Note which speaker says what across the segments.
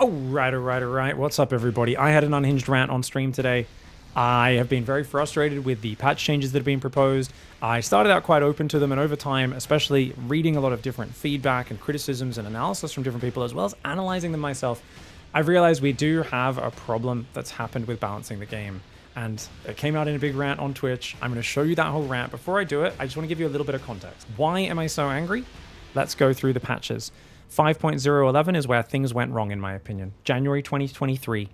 Speaker 1: Alright. What's up, everybody? I had an unhinged rant on stream today. I have been very frustrated with the patch changes that have been proposed. I started out quite open to them, and over time, especially reading a lot of different feedback and criticisms and analysis from different people, as well as analyzing them myself, I've realized we do have a problem that's happened with balancing the game. And it came out in a big rant on Twitch. I'm going to show you that whole rant. Before I do it, I just want to give you a little bit of context. Why am I so angry? Let's go through the patches. 5.011 is where things went wrong, in my opinion. January 2023,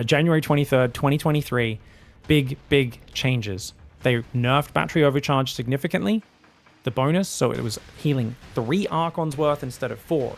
Speaker 1: January 23rd, 2023, big changes. They nerfed battery overcharge significantly, the bonus, so it was healing 3 Archons worth instead of 4.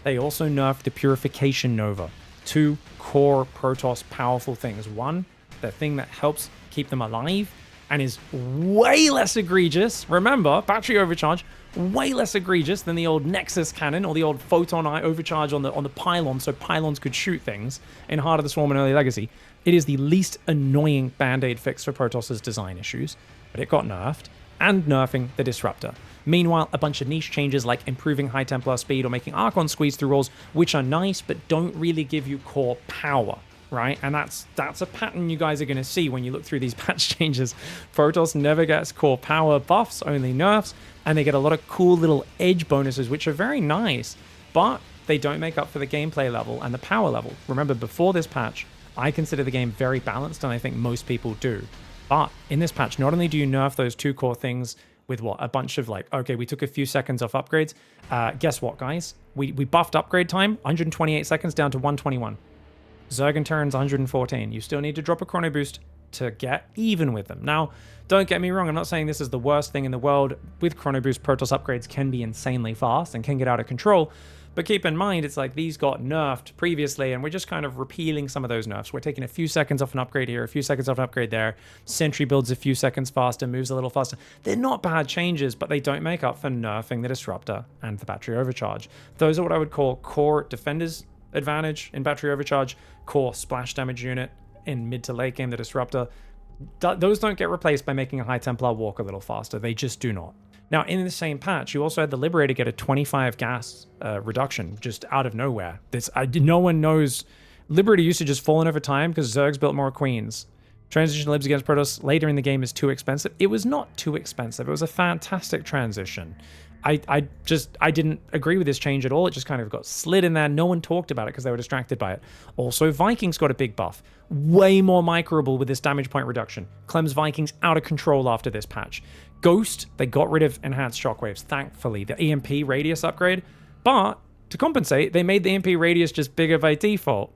Speaker 1: They also nerfed the Purification Nova, 2 core Protoss powerful things. One, the thing that helps keep them alive and is way less egregious. Remember, battery overcharge, way less egregious than the old Nexus cannon or the old photon eye overcharge on the pylon, so pylons could shoot things in Heart of the Swarm and Early Legacy. It is the least annoying band-aid fix for Protoss's design issues, but it got nerfed, and nerfing the Disruptor. Meanwhile, a bunch of niche changes like improving High Templar speed or making Archon squeeze through rolls, which are nice but don't really give you core power. Right? And that's a pattern you guys are going to see when you look through these patch changes. Protoss never gets core power buffs, only nerfs, and they get a lot of cool little edge bonuses, which are very nice, but they don't make up for the gameplay level and the power level. Remember, before this patch, I consider the game very balanced, and I think most people do. But in this patch, not only do you nerf those 2 core things with what? A bunch of like, okay, we took a few seconds off upgrades. Guess what, guys? We buffed upgrade time, 128 seconds down to 121. Zerg and Terran's 114. You still need to drop a chrono boost to get even with them. Now, don't get me wrong, I'm not saying this is the worst thing in the world. With chrono boost, Protoss upgrades can be insanely fast and can get out of control. But keep in mind, it's like these got nerfed previously, and we're just kind of repealing some of those nerfs. We're taking a few seconds off an upgrade here, a few seconds off an upgrade there. Sentry builds a few seconds faster, moves a little faster. They're not bad changes, but they don't make up for nerfing the Disruptor and the battery overcharge. Those are what I would call core defenders advantage in battery overcharge, core splash damage unit in mid to late game, the Disruptor. Those don't get replaced by making a High Templar walk a little faster. They just do not. Now, in the same patch, you also had the Liberator get a 25 gas reduction just out of nowhere. No one knows. Liberator usage has fallen over time because Zerg's built more Queens. Transition Libs against Protoss later in the game is too expensive. It was not too expensive. It was a fantastic transition. I didn't agree with this change at all. It just kind of got slid in there. No one talked about it because they were distracted by it. Also, Vikings got a big buff. Way more microable with this damage point reduction. Clem's Vikings out of control after this patch. Ghost, they got rid of enhanced shockwaves, thankfully. The EMP radius upgrade. But, to compensate, they made the EMP radius just bigger by default.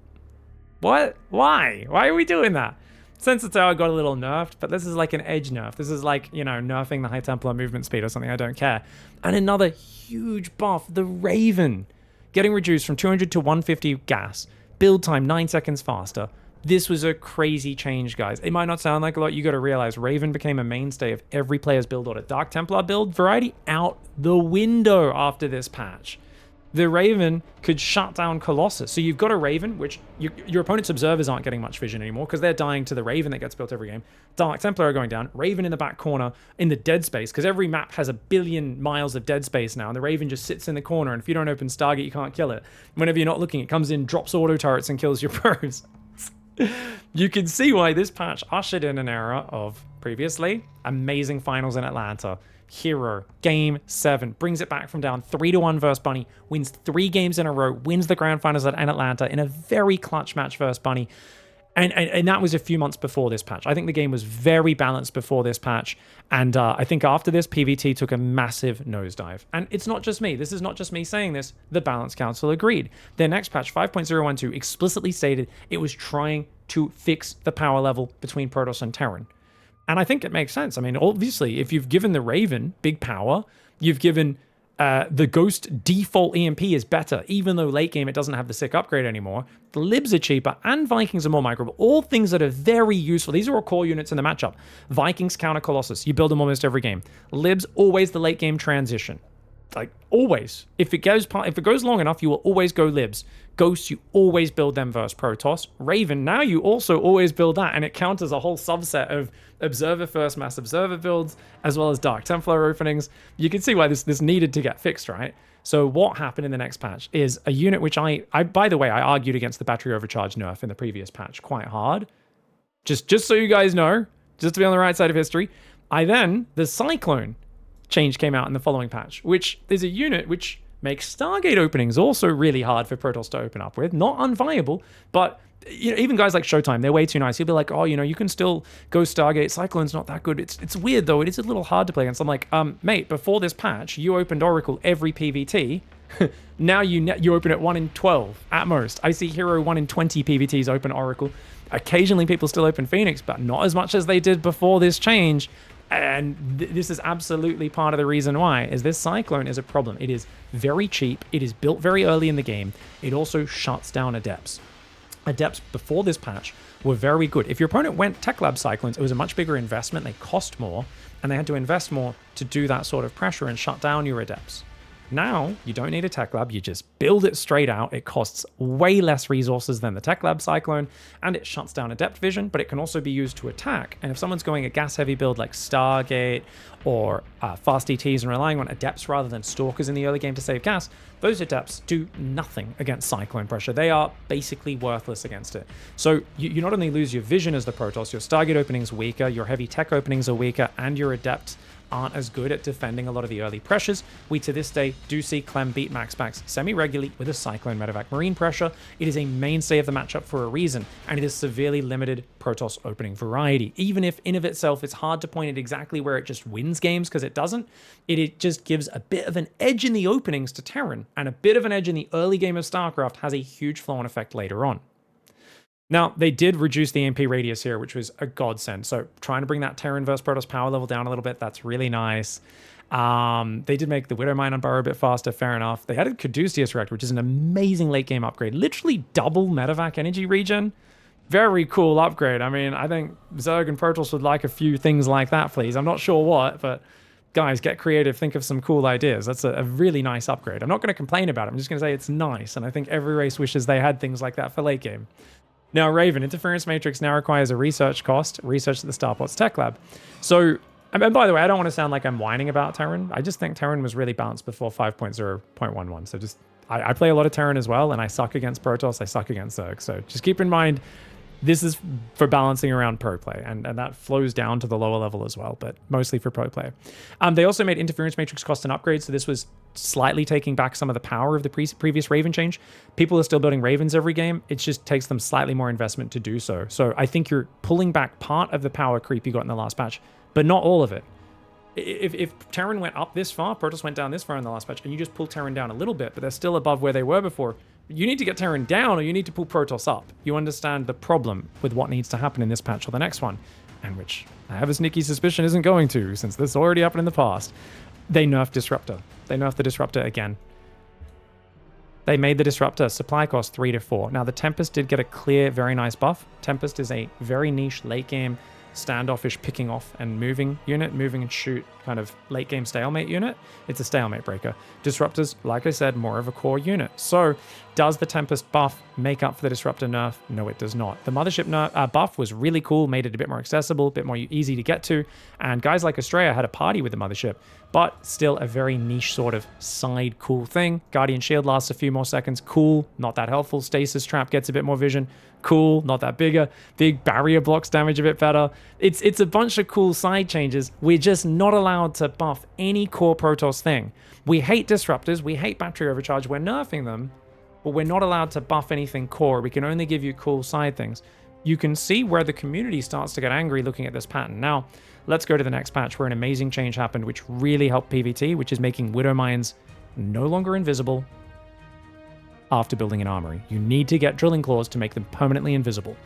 Speaker 1: What? Why? Why are we doing that? Sensor Tower got a little nerfed, but this is like an edge nerf. This is like, you know, nerfing the High Templar movement speed or something. I don't care. And another huge buff, the Raven, getting reduced from 200 to 150 gas. Build time 9 seconds faster. This was a crazy change, guys. It might not sound like a lot. You got to realize Raven became a mainstay of every player's build order. Dark Templar build variety out the window after this patch. The Raven could shut down Colossus. So you've got a Raven, which your opponent's observers aren't getting much vision anymore because they're dying to the Raven that gets built every game. Dark Templar are going down. Raven in the back corner in the dead space because every map has 1 billion miles of dead space now, and the Raven just sits in the corner, and if you don't open Stargate, you can't kill it. Whenever you're not looking, it comes in, drops auto turrets, and kills your pros. You can see why this patch ushered in an era of, previously, amazing finals in Atlanta. Hero, game 7, brings it back from down 3-1 versus Bunny, wins 3 games in a row, wins the grand finals in Atlanta in a very clutch match versus Bunny. And that was a few months before this patch. I think the game was very balanced before this patch. And I think after this, PVT took a massive nosedive. And it's not just me. This is not just me saying this. The Balance Council agreed. Their next patch, 5.012, explicitly stated it was trying to fix the power level between Protoss and Terran. And I think it makes sense. I mean, obviously, if you've given the Raven big power, you've given the Ghost default EMP is better, even though late game it doesn't have the sick upgrade anymore. The Libs are cheaper, and Vikings are more microable. All things that are very useful. These are all core units in the matchup. Vikings counter Colossus. You build them almost every game. Libs, always the late game transition. Like always, if it goes long enough, you will always go libs. Ghosts, you always build them versus Protoss. Raven, now you also always build that, and it counters a whole subset of Observer first mass Observer builds, as well as Dark Templar openings. You can see why this needed to get fixed, right? So what happened in the next patch is a unit which I by the way, I argued against the battery overcharge nerf in the previous patch quite hard. Just so you guys know, just to be on the right side of history. The Cyclone change came out in the following patch, which is a unit which makes Stargate openings also really hard for Protoss to open up with. Not unviable, but even guys like Showtime, they're way too nice. He'll be like, oh, you can still go Stargate. Cyclone's not that good. It's weird, though. It is a little hard to play against. I'm like, mate, before this patch, you opened Oracle every PvT. Now you open it 1 in 12 at most. I see Hero 1 in 20 PvTs open Oracle. Occasionally, people still open Phoenix, but not as much as they did before this change. And this is absolutely part of the reason why, is this Cyclone is a problem. It is very cheap. It is built very early in the game. It also shuts down Adepts. Adepts before this patch were very good. If your opponent went Tech Lab Cyclones, it was a much bigger investment. They cost more, and they had to invest more to do that sort of pressure and shut down your Adepts. Now, you don't need a Tech Lab, you just build it straight out. It costs way less resources than the Tech Lab Cyclone, and it shuts down Adept Vision, but it can also be used to attack. And if someone's going a gas-heavy build like Stargate or fast ETs and relying on Adepts rather than Stalkers in the early game to save gas, those Adepts do nothing against Cyclone pressure. They are basically worthless against it. So you not only lose your Vision as the Protoss, your Stargate openings are weaker, your heavy tech openings are weaker, and your Adepts aren't as good at defending a lot of the early pressures. We to this day do see Clem beat Max Max semi-regularly with a Cyclone Medevac Marine pressure. It is a mainstay of the matchup for a reason, and it is severely limited Protoss opening variety. Even if in of itself it's hard to point at exactly where it just wins games, because it doesn't, it just gives a bit of an edge in the openings to Terran, and a bit of an edge in the early game of StarCraft has a huge flow-on effect later on. Now, they did reduce the EMP radius here, which was a godsend. So trying to bring that Terran versus Protoss power level down a little bit, that's really nice. They did make the Widowmine on Burrow a bit faster, fair enough. They added Caduceus Reactor, which is an amazing late game upgrade. Literally double Medevac energy regen. Very cool upgrade. I mean, I think Zerg and Protoss would like a few things like that, please. I'm not sure what, but guys, get creative. Think of some cool ideas. That's a really nice upgrade. I'm not going to complain about it. I'm just going to say it's nice, and I think every race wishes they had things like that for late game. Now, Raven, Interference Matrix now requires a research cost, research at the Starport's Tech Lab. So, and by the way, I don't want to sound like I'm whining about Terran. I just think Terran was really balanced before 5.0.11. So just, I play a lot of Terran as well, and I suck against Protoss, I suck against Zerg. So just keep in mind, this is for balancing around pro play, and that flows down to the lower level as well, but mostly for pro play. They also made Interference Matrix cost an upgrade, so this was slightly taking back some of the power of the previous Raven change. People are still building Ravens every game. It just takes them slightly more investment to do so. So I think you're pulling back part of the power creep you got in the last patch, but not all of it. If Terran went up this far, Protoss went down this far in the last patch, and you just pull Terran down a little bit, but they're still above where they were before, you need to get Terran down or you need to pull Protoss up. You understand the problem with what needs to happen in this patch or the next one, and which I have a sneaky suspicion isn't going to, since this already happened in the past. They nerfed Disruptor. They nerfed the Disruptor again. They made the Disruptor supply cost 3 to 4. Now, the Tempest did get a clear, very nice buff. Tempest is a very niche late game standoffish picking off and moving unit, moving and shoot kind of late game stalemate unit. It's a stalemate breaker. Disruptors, like I said, more of a core unit. So does the Tempest buff make up for the Disruptor nerf? No, it does not. The Mothership nerf, buff was really cool, made it a bit more accessible, a bit more easy to get to, and guys like Estrella had a party with the Mothership, but still a very niche sort of side cool thing. Guardian Shield lasts a few more seconds, cool, not that helpful. Stasis Trap gets a bit more vision, cool, not that bigger. Big barrier blocks damage a bit better. It's a bunch of cool side changes. We're just not allowed to buff any core Protoss thing. We hate Disruptors, we hate battery overcharge, we're nerfing them, but we're not allowed to buff anything core. We can only give you cool side things. You can see where the community starts to get angry looking at this pattern. Now, let's go to the next patch where an amazing change happened, which really helped PvT, which is making Widow Mines no longer invisible after building an armory. You need to get drilling claws to make them permanently invisible.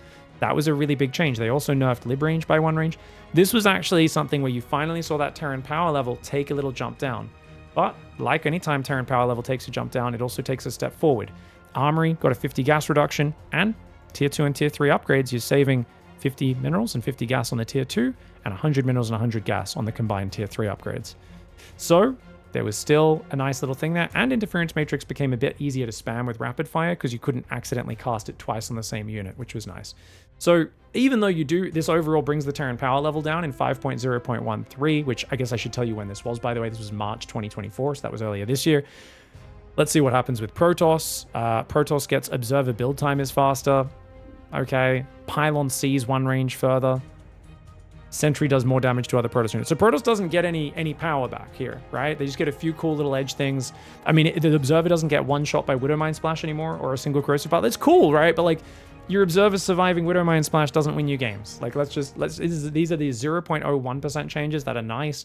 Speaker 1: That was a really big change. They also nerfed lib range by 1 range. This was actually something where you finally saw that Terran power level take a little jump down. But like any time Terran power level takes a jump down, it also takes a step forward. Armory got a 50 gas reduction, and tier 2 and tier 3 upgrades, you're saving 50 minerals and 50 gas on the tier 2 and 100 minerals and 100 gas on the combined tier 3 upgrades. So there was still a nice little thing there, and Interference Matrix became a bit easier to spam with rapid fire because you couldn't accidentally cast it twice on the same unit, which was nice. So even though you do, this overall brings the Terran power level down in 5.0.13, which I guess I should tell you when this was, by the way. This was March 2024, so that was earlier this year. Let's see what happens with PROTOSS. PROTOSS gets Observer build time is faster. Okay. Pylon sees one range further. Sentry does more damage to other Protoss units. So Protoss doesn't get any power back here, right? They just get a few cool little edge things. I mean, the Observer doesn't get one shot by Widowmine Splash anymore, or a single Corrosive Pile. That's cool, right? But like, your Observer surviving Widowmine Splash doesn't win you games. Like, these are the 0.01% changes that are nice,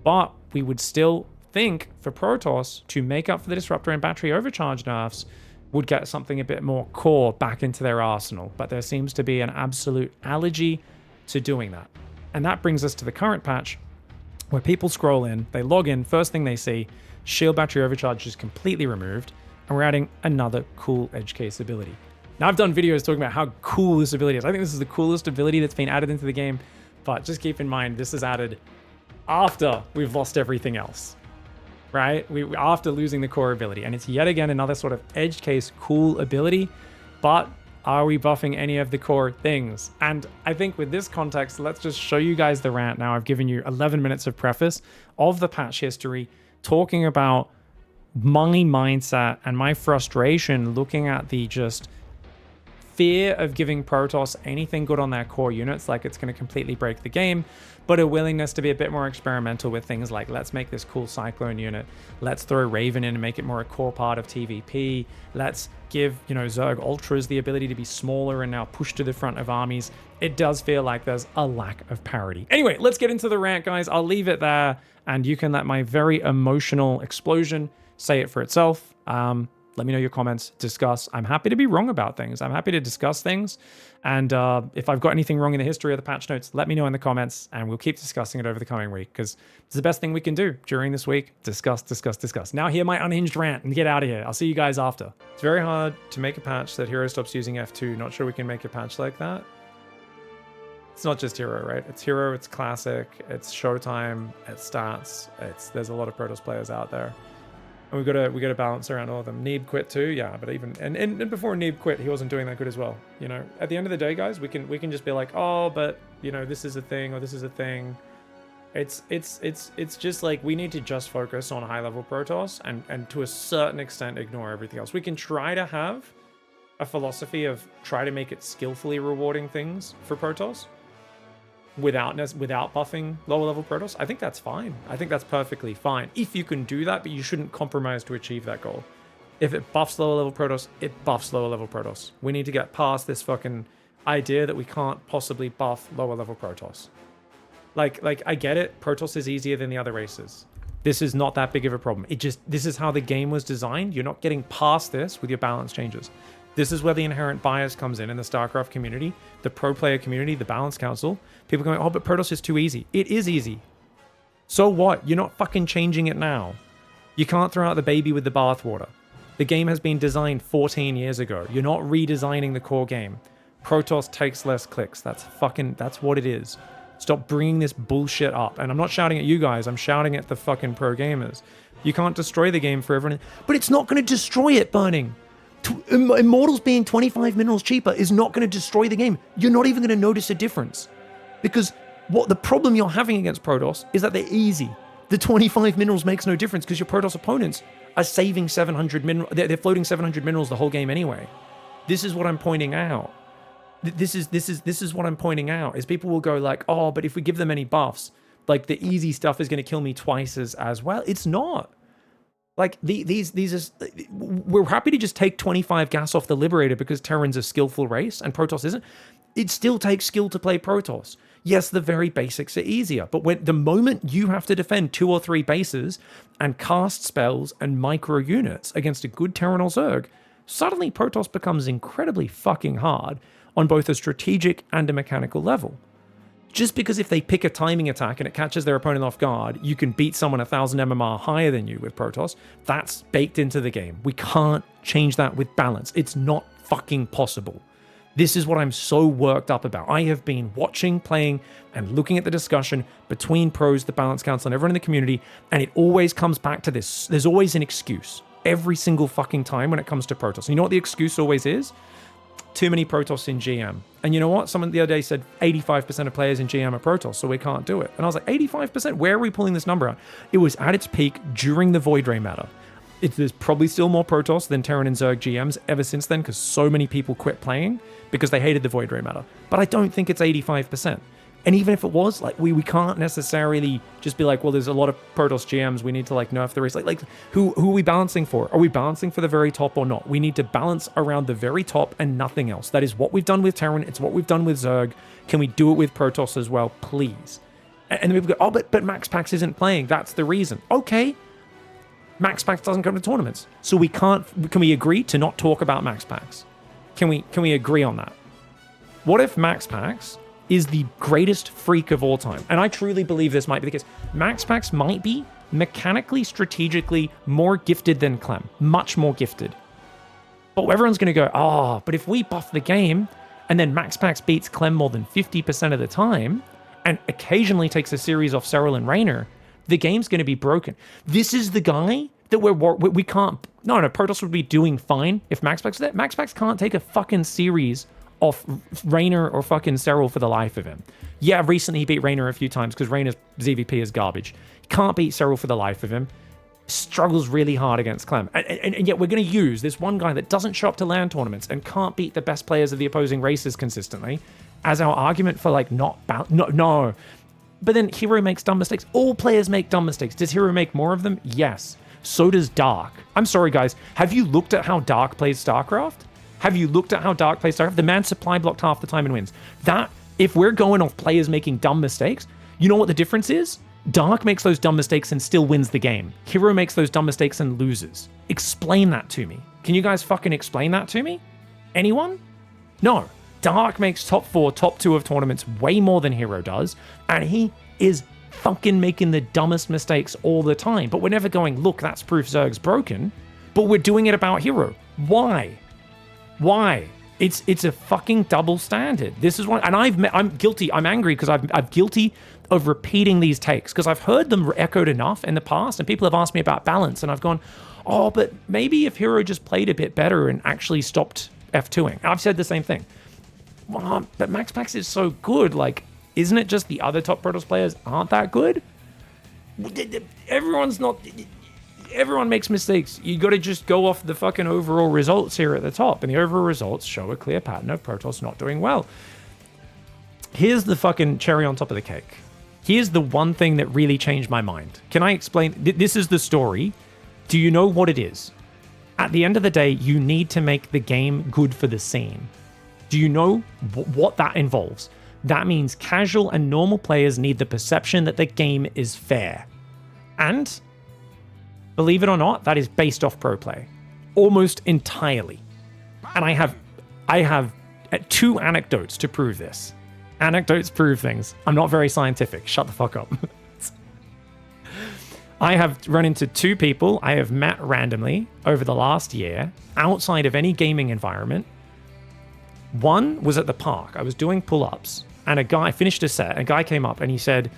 Speaker 1: but we would still think for Protoss to make up for the Disruptor and Battery Overcharge nerfs would get something a bit more core back into their arsenal. But there seems to be an absolute allergy to doing that. And that brings us to the current patch, where people scroll in, they log in, first thing they see, Shield Battery Overcharge is completely removed, and we're adding another cool edge case ability. Now, I've done videos talking about how cool this ability is. I think this is the coolest ability that's been added into the game, but just keep in mind, this is added after we've lost everything else, right? After losing the core ability, and it's yet again another sort of edge case cool ability, but are we buffing any of the core things? And I think with this context, let's just show you guys the rant now. I've given you 11 minutes of preface of the patch history, talking about my mindset and my frustration looking at the just fear of giving Protoss anything good on their core units, like it's going to completely break the game, but a willingness to be a bit more experimental with things like, let's make this cool Cyclone unit, let's throw Raven in and make it more a core part of TVP, let's give, Zerg Ultras the ability to be smaller and now push to the front of armies. It does feel like there's a lack of parity. Anyway, let's get into the rant, guys. I'll leave it there, and you can let my very emotional explosion say it for itself. Let me know your comments, discuss. I'm happy to be wrong about things. I'm happy to discuss things. And if I've got anything wrong in the history of the patch notes, let me know in the comments, and we'll keep discussing it over the coming week, because it's the best thing we can do during this week. Discuss, discuss, discuss. Now hear my unhinged rant and get out of here. I'll see you guys after. It's very hard to make a patch that Hero stops using F2. Not sure we can make a patch like that. It's not just Hero, right? It's Hero, it's Classic, it's Showtime, it's Stats. There's a lot of Protoss players out there. And we got to balance around all of them. Neeb quit too, yeah. But even and before Neeb quit, he wasn't doing that good as well. At the end of the day, guys, we can just be like, oh, but this is a thing, or this is a thing. It's just like, we need to just focus on high level Protoss and to a certain extent ignore everything else. We can try to have a philosophy of try to make it skillfully rewarding things for Protoss without buffing lower level Protoss. I think that's fine. I think that's perfectly fine if you can do that, but you shouldn't compromise to achieve that goal. If it buffs lower level Protoss, it buffs lower level Protoss. We need to get past this fucking idea that we can't possibly buff lower level Protoss. Like I get it, Protoss is easier than the other races. This is not that big of a problem. This is how the game was designed. You're not getting past this with your balance changes. This is where the inherent bias comes in the StarCraft community, the pro player community, the balance council. People going, oh, but Protoss is too easy. It is easy. So what? You're not fucking changing it now. You can't throw out the baby with the bathwater. The game has been designed 14 years ago. You're not redesigning the core game. Protoss takes less clicks. That's what it is. Stop bringing this bullshit up. And I'm not shouting at you guys. I'm shouting at the fucking pro gamers. You can't destroy the game for everyone. But it's not going to destroy it, Burning. Immortals being 25 minerals cheaper is not going to destroy the game. You're not even going to notice a difference. Because what the problem you're having against Protoss is that they're easy. The 25 minerals makes no difference because your Protoss opponents are saving 700 minerals. They're floating 700 minerals the whole game anyway. This is what I'm pointing out. This is what I'm pointing out, is people will go like, oh, but if we give them any buffs, like the easy stuff is going to kill me twice as well. It's not. Like, we're happy to just take 25 gas off the Liberator because Terran's a skillful race and Protoss isn't. It still takes skill to play Protoss. Yes, the very basics are easier, but the moment you have to defend 2 or 3 bases and cast spells and micro units against a good Terran or Zerg, suddenly Protoss becomes incredibly fucking hard on both a strategic and a mechanical level. Just because if they pick a timing attack and it catches their opponent off guard, you can beat someone 1,000 MMR higher than you with Protoss, that's baked into the game. We can't change that with balance. It's not fucking possible. This is what I'm so worked up about. I have been watching, playing, and looking at the discussion between pros, the balance council, and everyone in the community, and it always comes back to this. There's always an excuse every single fucking time when it comes to PROTOSS. And you know what the excuse always is? Too many PROTOSS in GM. And you know what? Someone the other day said 85% of players in GM are PROTOSS, so we can't do it. And I was like, 85%? Where are we pulling this number out? It was at its peak during the Void Ray meta. There's probably still more PROTOSS than Terran and Zerg GMs ever since then, because so many people quit playing because they hated the Void Ray meta. But I don't think it's 85%. And even if it was, like, we can't necessarily just be like, well, there's a lot of PROTOSS GMs, we need to like nerf the race. Like who are we balancing for? Are we balancing for the very top or not? We need to balance around the very top and nothing else. That is what we've done with Terran. It's what we've done with Zerg. Can we do it with PROTOSS as well, please? And then people go, oh, but Max Pax isn't playing. That's the reason. Okay. Max Pax doesn't come to tournaments. So can we agree to not talk about Max Pax? Can we agree on that? What if Max Pax is the greatest freak of all time? And I truly believe this might be the case. Max Pax might be mechanically, strategically more gifted than Clem. Much more gifted. But everyone's going to go, oh, but if we buff the game and then Max Pax beats Clem more than 50% of the time and occasionally takes a series off Cyril and Raynor, the game's going to be broken. This is the guy that we can't... No, PROTOSS would be doing fine if Max Pax... Max Pax can't take a fucking series off Raynor or fucking Cyril for the life of him. Yeah, recently he beat Raynor a few times because Raynor's ZVP is garbage. He can't beat Cyril for the life of him. Struggles really hard against Clem. And yet we're going to use this one guy that doesn't show up to LAN tournaments and can't beat the best players of the opposing races consistently as our argument for like no. But then Hero makes dumb mistakes. All players make dumb mistakes. Does Hero make more of them? Yes. So does Dark. I'm sorry, guys. Have you looked at how Dark plays StarCraft? Have you looked at how Dark plays StarCraft? The man supply blocked half the time and wins. That, if we're going off players making dumb mistakes, you know what the difference is? Dark makes those dumb mistakes and still wins the game. Hero makes those dumb mistakes and loses. Explain that to me. Can you guys fucking explain that to me? Anyone? No. Dark makes top 4, top 2 of tournaments way more than Hero does, and he is fucking making the dumbest mistakes all the time. But we're never going, look, that's proof Zerg's broken, but we're doing it about Hero. Why? It's a fucking double standard. This is one, and I'm guilty. I'm angry because I'm guilty of repeating these takes because I've heard them echoed enough in the past, and people have asked me about balance, and I've gone, oh, but maybe if Hero just played a bit better and actually stopped F2ing. I've said the same thing. Well, but Max Pax is so good. Like, isn't it just the other top PROTOSS players aren't that good? Everyone makes mistakes. You got to just go off the fucking overall results here at the top, and the overall results show a clear pattern of PROTOSS not doing well. Here's the fucking cherry on top of the cake. Here's the one thing that really changed my mind. Can I explain? This is the story. Do you know what it is? At the end of the day, you need to make the game good for the scene. Do you know what that involves? That means casual and normal players need the perception that the game is fair. And, believe it or not, that is based off pro play. Almost entirely. And I have 2 anecdotes to prove this. Anecdotes prove things. I'm not very scientific. Shut the fuck up. I have run into 2 people I have met randomly over the last year outside of any gaming environment. One was at the park. I was doing pull-ups, and I finished a set. A guy came up and he said,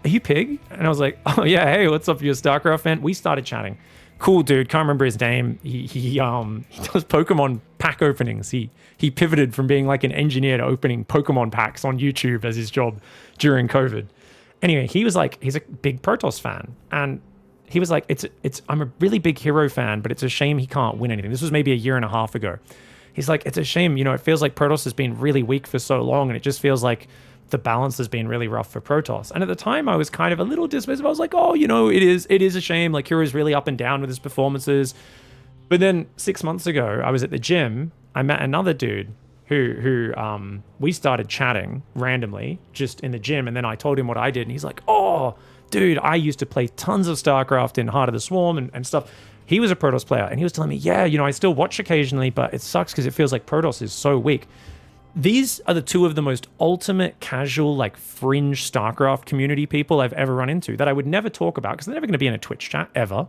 Speaker 1: "Are you Pig?" And I was like, "Oh yeah, hey, what's up? You a StarCraft fan?" We started chatting. Cool dude, can't remember his name. He does Pokemon pack openings. He pivoted from being like an engineer to opening Pokemon packs on YouTube as his job during COVID. Anyway, he was like, he's a big PROTOSS fan, and he was like, I'm a really big Hero fan, but it's a shame he can't win anything. This was maybe a year and a half ago. He's like, it's a shame, it feels like PROTOSS has been really weak for so long, and it just feels like the balance has been really rough for PROTOSS. And at the time, I was kind of a little dismissive. I was like, oh, it is a shame. Like, Hero's really up and down with his performances. But then 6 months ago, I was at the gym. I met another dude who we started chatting randomly just in the gym. And then I told him what I did, and he's like, oh, dude, I used to play tons of StarCraft in Heart of the Swarm and stuff. He was a PROTOSS player, and he was telling me, yeah, I still watch occasionally, but it sucks because it feels like PROTOSS is so weak. These are the 2 of the most ultimate casual, like fringe StarCraft community people I've ever run into that I would never talk about because they're never going to be in a Twitch chat ever.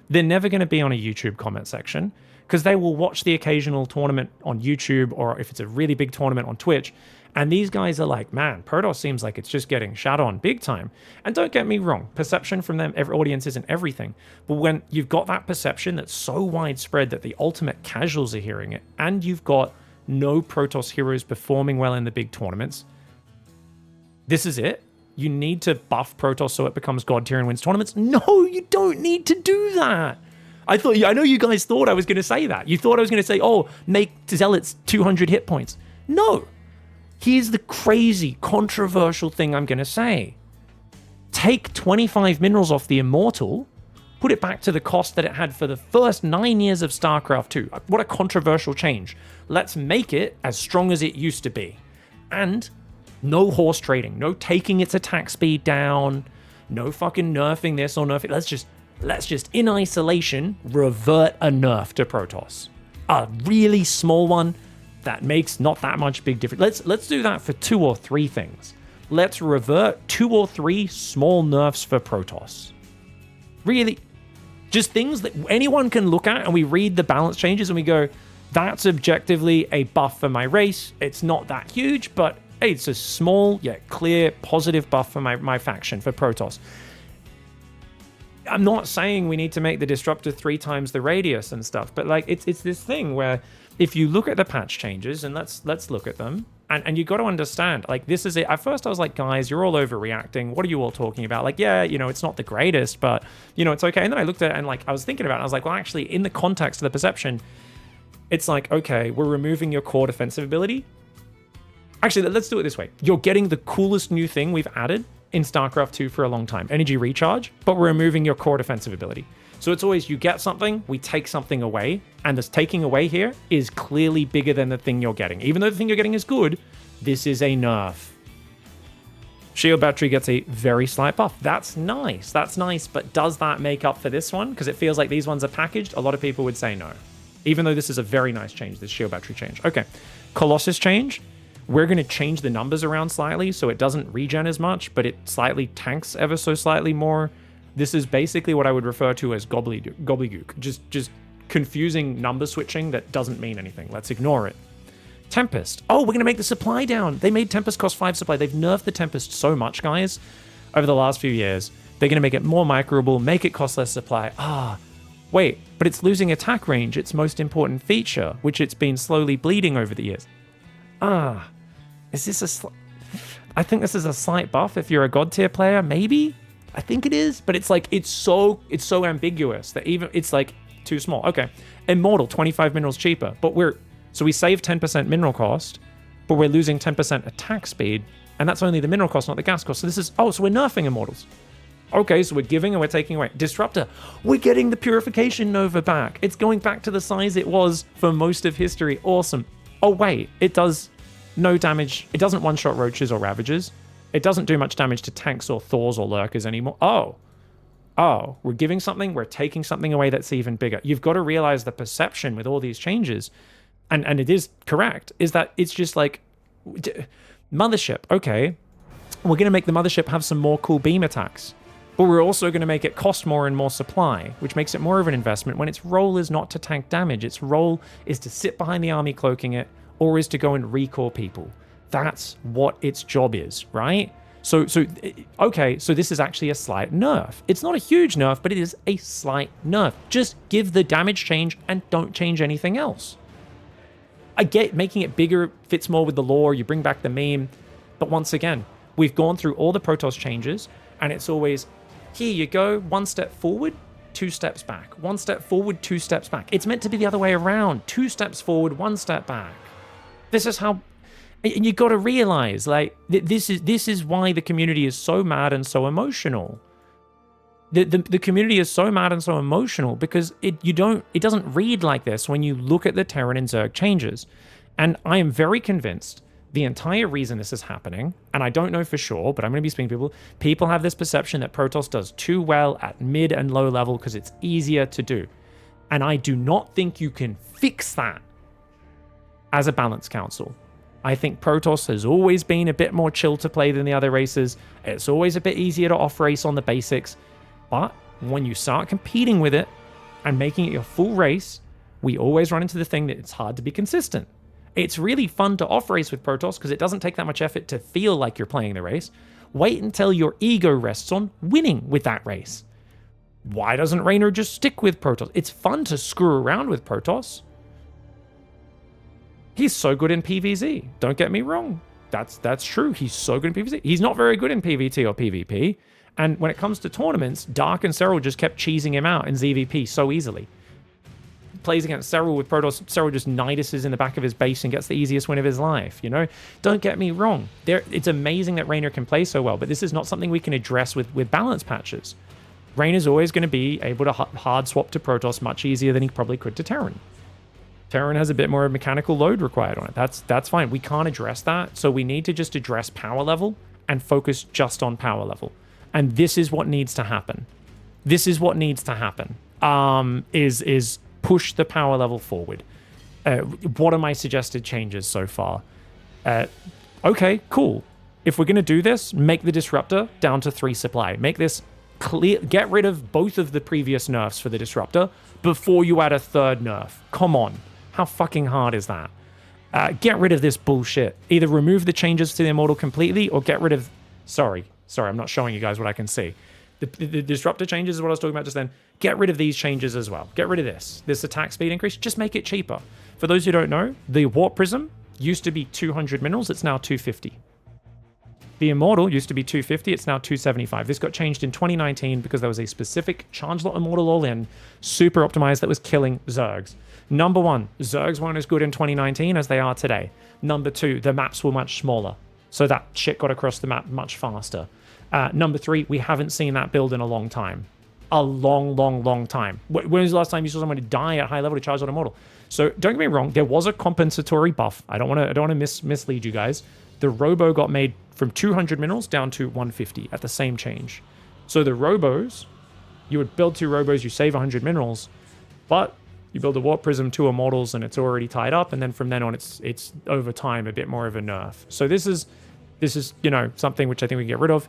Speaker 1: They're never going to be on a YouTube comment section because they will watch the occasional tournament on YouTube, or if it's a really big tournament on Twitch, and these guys are like, man, PROTOSS seems like it's just getting shat on big time. And don't get me wrong, perception from them, every audience isn't everything. But when you've got that perception that's so widespread that the ultimate casuals are hearing it, and you've got no PROTOSS heroes performing well in the big tournaments, this is it. You need to buff PROTOSS so it becomes God tier and wins tournaments. No, you don't need to do that. I know you guys thought I was going to say that. You thought I was going to say, oh, make Zealots 200 hit points. No. Here's the crazy, controversial thing I'm going to say. Take 25 minerals off the Immortal, put it back to the cost that it had for the first 9 years of StarCraft 2. What a controversial change. Let's make it as strong as it used to be. And no horse trading, no taking its attack speed down, no fucking nerfing this or nerfing. Let's just in isolation revert a nerf to PROTOSS. A really small one that makes not that much big difference. Let's do that for 2 or 3 things. Let's revert 2 or 3 small nerfs for PROTOSS. Really, just things that anyone can look at, and we read the balance changes and we go, that's objectively a buff for my race. It's not that huge, but hey, it's a small yet clear positive buff for my faction, for PROTOSS. I'm not saying we need to make the disruptor 3 times the radius and stuff, but like it's this thing where if you look at the patch changes, and let's look at them, and you got to understand, like, this is it. At first I was like, guys, you're all overreacting. What are you all talking about? Like, yeah, you know, it's not the greatest, but you know, it's okay. And then I looked at it and like I was thinking about it. I was like, well, actually, in the context of the perception, it's like, okay, we're removing your core defensive ability. Actually, let's do it this way. You're getting the coolest new thing we've added in StarCraft 2 for a long time, energy recharge, but we're removing your core defensive ability. So it's always, you get something, we take something away, and this taking away here is clearly bigger than the thing you're getting. Even though the thing you're getting is good, this is a nerf. Shield battery gets a very slight buff. That's nice, but does that make up for this one? Because it feels like these ones are packaged. A lot of people would say no. Even though this is a very nice change, this shield battery change. Okay, Colossus change. We're going to change the numbers around slightly so it doesn't regen as much, but it slightly tanks ever so slightly more. This is basically what I would refer to as gobbledygook. Just confusing number switching that doesn't mean anything. Let's ignore it. Tempest. Oh, we're going to make the supply down. They made Tempest cost 5 supply. They've nerfed the Tempest so much, guys, over the last few years. They're going to make it more microable, make it cost less supply. Wait, but it's losing attack range, its most important feature, which it's been slowly bleeding over the years. Is this I think this is a slight buff if you're a god tier player, maybe? I think it is, but it's like, it's so ambiguous that even, it's like too small. Okay, Immortal, 25 minerals cheaper, but so we save 10% mineral cost, but we're losing 10% attack speed, and that's only the mineral cost, not the gas cost. So this is, so we're nerfing Immortals. Okay, so we're giving and we're taking away. Disruptor, we're getting the Purification Nova back. It's going back to the size it was for most of history. Awesome. Oh wait, it does no damage. It doesn't one-shot roaches or ravagers. It doesn't do much damage to tanks or Thors or lurkers anymore. Oh, we're giving something, we're taking something away that's even bigger. You've got to realize the perception with all these changes, and it is correct, is that it's just like, Mothership, okay, we're going to make the Mothership have some more cool beam attacks, but we're also going to make it cost more and more supply, which makes it more of an investment when its role is not to tank damage. Its role is to sit behind the army cloaking it, or is to go and recall people. That's what its job is, right? So this is actually a slight nerf. It's not a huge nerf, but it is a slight nerf. Just give the damage change and don't change anything else. I get making it bigger fits more with the lore, you bring back the meme, but once again, we've gone through all the PROTOSS changes, and it's always, here you go, 1 step forward, 2 steps back. 1 step forward, 2 steps back. It's meant to be the other way around. 2 steps forward, 1 step back. This is how, and you got to realize, like, this is why the community is so mad and so emotional. The community is so mad and so emotional because it doesn't read like this when you look at the Terran and Zerg changes. And I am very convinced the entire reason this is happening, and I don't know for sure, but I'm going to be speaking to people have this perception that PROTOSS does too well at mid and low level because it's easier to do. And I do not think you can fix that as a balance council. I think PROTOSS has always been a bit more chill to play than the other races. It's always a bit easier to off-race on the basics. But when you start competing with it and making it your full race, we always run into the thing that it's hard to be consistent. It's really fun to off-race with Protoss because it doesn't take that much effort to feel like you're playing the race. Wait until your ego rests on winning with that race. Why doesn't Raynor just stick with Protoss? It's fun to screw around with Protoss. He's so good in PvZ. Don't get me wrong. That's true. He's so good in PvZ. He's not very good in PvT or PvP. And when it comes to tournaments, Dark and Serral just kept cheesing him out in ZVP so easily. Plays against Serral with Protoss. Serral just niduses in the back of his base and gets the easiest win of his life, you know? Don't get me wrong. It's amazing that Raynor can play so well, but this is not something we can address with balance patches. Raynor's always going to be able to hard swap to Protoss much easier than he probably could to Terran. Terran has a bit more mechanical load required on it. That's fine. We can't address that, so we need to just address power level and focus just on power level. And this is what needs to happen. This is what needs to happen. Is push the power level forward. What are my suggested changes so far? Okay, cool. If we're going to do this, make the Disruptor down to 3 supply. Make this clear. Get rid of both of the previous nerfs for the Disruptor before you add a third nerf. Come on. How fucking hard is that? Get rid of this bullshit. Either remove the changes to the Immortal completely or get rid of... Sorry, I'm not showing you guys what I can see. The Disruptor changes is what I was talking about just then. Get rid of these changes as well. Get rid of this attack speed increase. Just make it cheaper. For those who don't know, the Warp Prism used to be 200 minerals. It's now 250. The Immortal used to be 250. It's now 275. This got changed in 2019 because there was a specific Chargelot Immortal all-in, super optimized, that was killing Zergs. Number 1, Zergs weren't as good in 2019 as they are today. Number 2, the maps were much smaller, so that shit got across the map much faster. Number 3, we haven't seen that build in a long time. A long time. When was the last time you saw somebody die at high level to Chargelot Immortal? So don't get me wrong, there was a compensatory buff. I don't want to mislead you guys. The Robo got made from 200 minerals down to 150 at the same change. So the Robos, you would build 2 Robos, you save 100 minerals, but you build a Warp Prism, 2 Immortals, and it's already tied up, and then from then on, it's over time a bit more of a nerf. So this is you know, something which I think we can get rid of.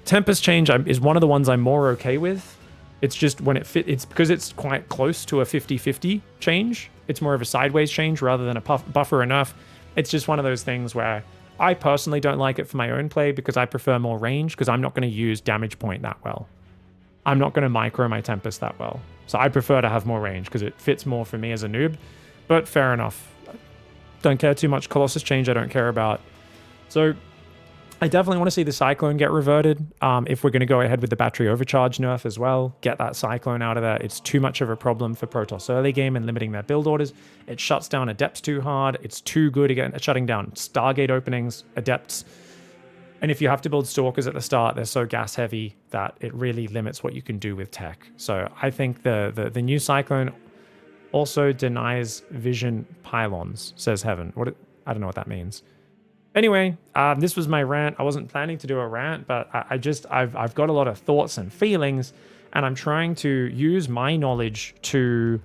Speaker 1: Tempest change is one of the ones I'm more okay with. It's just when it's because it's quite close to a 50-50 change. It's more of a sideways change rather than a buffer or nerf. It's just one of those things where I personally don't like it for my own play because I prefer more range because I'm not going to use damage point that well. I'm not going to micro my Tempest that well. So I prefer to have more range because it fits more for me as a noob. But fair enough. Don't care too much. Colossus change I don't care about. So I definitely want to see the Cyclone get reverted. If we're going to go ahead with the battery overcharge nerf as well, get that Cyclone out of there. It's too much of a problem for Protoss early game and limiting their build orders. It shuts down Adepts too hard. It's too good at shutting down Stargate openings, Adepts. And if you have to build Stalkers at the start, they're so gas heavy that it really limits what you can do with tech. So I think the new Cyclone also denies vision pylons, says Heaven. I don't know what that means. Anyway, this was my rant. I wasn't planning to do a rant, but I've got a lot of thoughts and feelings, and I'm trying to use my knowledge to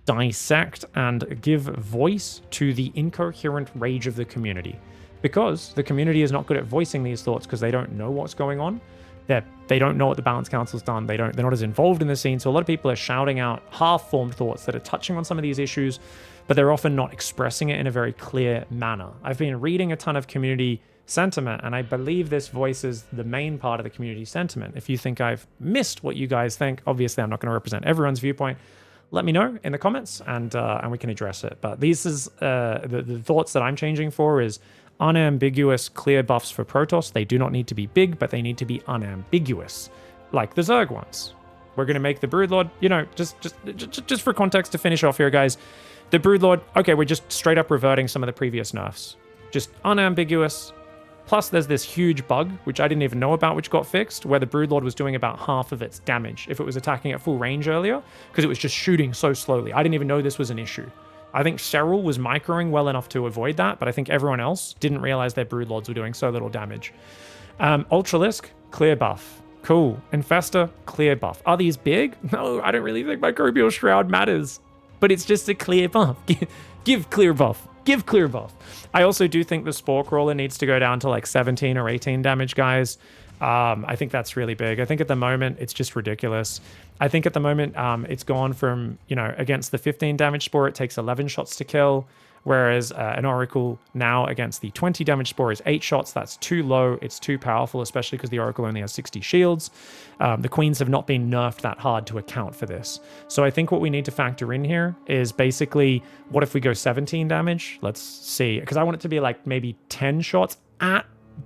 Speaker 1: dissect and give voice to the incoherent rage of the community. Because the community is not good at voicing these thoughts because they don't know what's going on. They don't know what the Balance Council's done. They're not as involved in the scene. So a lot of people are shouting out half-formed thoughts that are touching on some of these issues, but they're often not expressing it in a very clear manner. I've been reading a ton of community sentiment, and I believe this voices the main part of the community sentiment. If you think I've missed what you guys think, obviously I'm not going to represent everyone's viewpoint. Let me know in the comments, and we can address it. But these is the thoughts that I'm changing for is unambiguous clear buffs for Protoss. They do not need to be big, but they need to be unambiguous, like the Zerg ones. We're going to make the Broodlord, you know, just for context to finish off here, guys. The Broodlord, okay, we're just straight up reverting some of the previous nerfs. Just unambiguous. Plus, there's this huge bug, which I didn't even know about, which got fixed, where the Broodlord was doing about half of its damage if it was attacking at full range earlier, because it was just shooting so slowly. I didn't even know this was an issue. I think Serral was microing well enough to avoid that, but I think everyone else didn't realize their Broodlords were doing so little damage. Ultralisk, clear buff. Cool. Infestor, clear buff. Are these big? No, I don't really think Microbial Shroud matters, but it's just a clear buff. Give clear buff. Give clear buff. I also do think the Spore Crawler needs to go down to like 17 or 18 damage, guys. I think that's really big. I think at the moment it's just ridiculous. I think at the moment it's gone from, you know, against the 15 damage spore, it takes 11 shots to kill, whereas an Oracle now against the 20 damage spore is 8 shots. That's too low. It's too powerful, especially because the Oracle only has 60 shields. The Queens have not been nerfed that hard to account for this. So I think what we need to factor in here is basically, what if we go 17 damage? Let's see, because I want it to be like maybe 10 shots at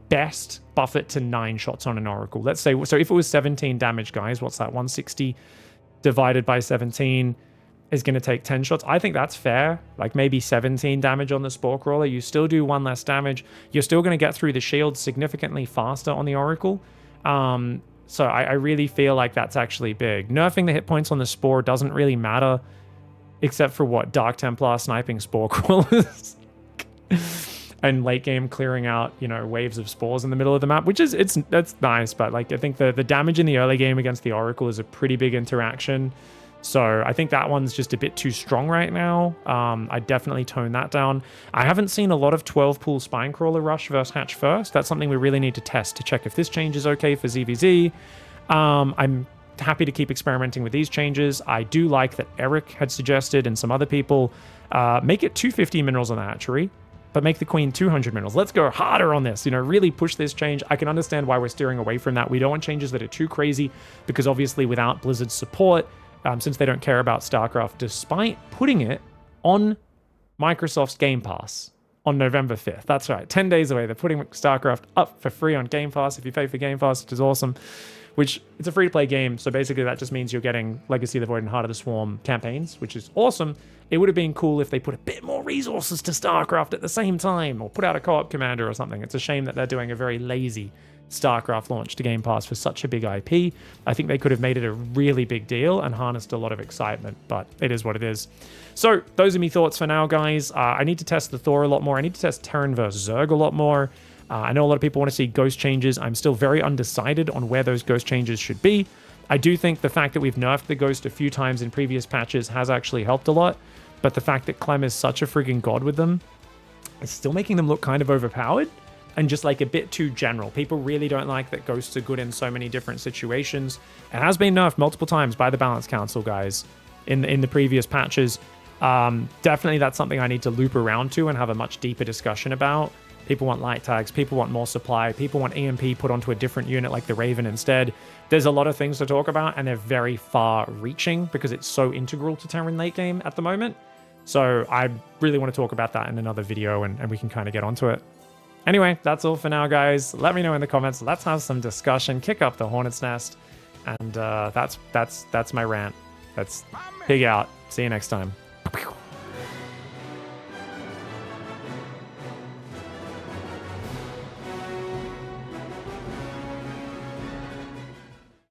Speaker 1: best. Buff it to 9 shots on an Oracle. Let's say, so if it was 17 damage, guys, what's that? 160 divided by 17 is going to take 10 shots. I think that's fair. Like maybe 17 damage on the Spore Crawler. You still do 1 less damage. You're still going to get through the shield significantly faster on the Oracle. So I really feel like that's actually big. Nerfing the hit points on the Spore doesn't really matter, except for what? Dark Templar sniping Spore Crawlers. And late game clearing out, you know, waves of spores in the middle of the map, which is, that's nice, but like I think the damage in the early game against the Oracle is a pretty big interaction. So I think that one's just a bit too strong right now. I definitely tone that down. I haven't seen a lot of 12 pool Spinecrawler rush versus hatch first. That's something we really need to test to check if this change is okay for ZVZ. I'm happy to keep experimenting with these changes. I do like that Eric had suggested, and some other people, make it 250 minerals on the hatchery, but make the Queen 200 minerals. Let's go harder on this, you know, really push this change. I can understand why we're steering away from that. We don't want changes that are too crazy, because obviously without Blizzard's support, since they don't care about StarCraft, despite putting it on Microsoft's Game Pass on November 5th. That's right, 10 days away. They're putting StarCraft up for free on Game Pass if you pay for Game Pass, which is awesome. Which, it's a free-to-play game, so basically that just means you're getting Legacy of the Void and Heart of the Swarm campaigns, which is awesome. It would have been cool if they put a bit more resources to StarCraft at the same time, or put out a co-op commander or something. It's a shame that they're doing a very lazy StarCraft launch to Game Pass for such a big IP. I think they could have made it a really big deal and harnessed a lot of excitement, but it is what it is. So those are my thoughts for now, guys. I need to test the Thor a lot more. I need to test Terran versus Zerg a lot more. I know a lot of people want to see ghost changes. I'm still very undecided on where those ghost changes should be. I do think the fact that we've nerfed the ghost a few times in previous patches has actually helped a lot, but the fact that Clem is such a friggin' god with them is still making them look kind of overpowered and just like a bit too general. People really don't like that ghosts are good in so many different situations. It has been nerfed multiple times by the Balance Council, guys, in the previous patches. Definitely that's something I need to loop around to and have a much deeper discussion about. People want light tags, people want more supply, people want EMP put onto a different unit like the Raven instead. There's a lot of things to talk about, and they're very far reaching because it's so integral to Terran late game at the moment. So I really want to talk about that in another video, and we can kind of get onto it. Anyway, that's all for now, guys. Let me know in the comments. Let's have some discussion. Kick up the hornet's nest. And that's my rant. That's Pig out. See you next time.